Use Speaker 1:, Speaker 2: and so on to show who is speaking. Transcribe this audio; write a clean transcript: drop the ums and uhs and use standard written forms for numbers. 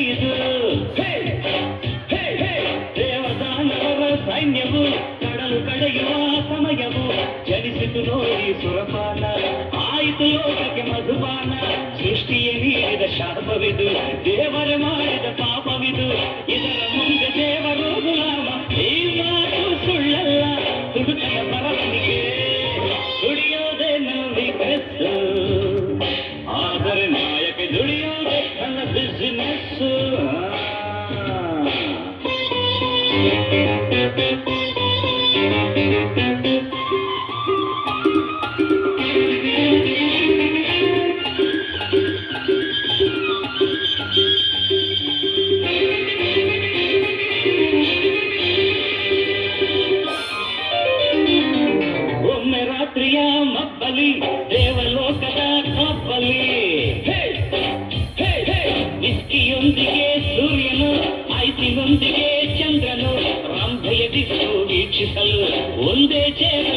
Speaker 1: ಇದು ದೇವದಾನವರ ಸೈನ್ಯವು ಕಡಲು ಕಡೆಯುವ ಸಮಯವು ಜನಿಸಿತು ನೋಡಿ ಸುರಪಾನ ಆಯಿತು ಲೋಕಕ್ಕೆ ಮಧುಪಾನ ಸೃಷ್ಟಿಯೇ ನೀಡಿದ ಶಾಪವಿದು ದೇವರ ಮಾಡಿದ ಪಾಪವಿದು ಇದರ ಮುಂದೆ ದೇವರು ಗುಲಾಮ ಈ ಮಾತು ಸುಳ್ಳಲ್ಲ ಹುಡುಕನ ಬರವಣಿಗೆ ದುಡಿಯೋದೇ ನಂಬಿಕೆಸ್ಸು ಆದರೆ ನಾಯಕ ದುಡಿಯೋದೇ ನನ್ನ ಬಿಸಿನೆಸ್ಸು ಒಮ್ಮೆ ರಾತ್ರಿಯ ಮಬ್ಬಲಿ ದೇವಲೋಕದ ಕಬ್ಬಲಿ ಇಸ್ಕಿಯೊಂದಿಗೆ ಸೂರ್ಯನು ಐಸಿನೊಂದಿಗೆ ಚಂದ್ರನು ರಂಭೆಯ ದಿಕ್ಕು ವೀಕ್ಷಿಸಲು ಒಂದೇ ಚೇರ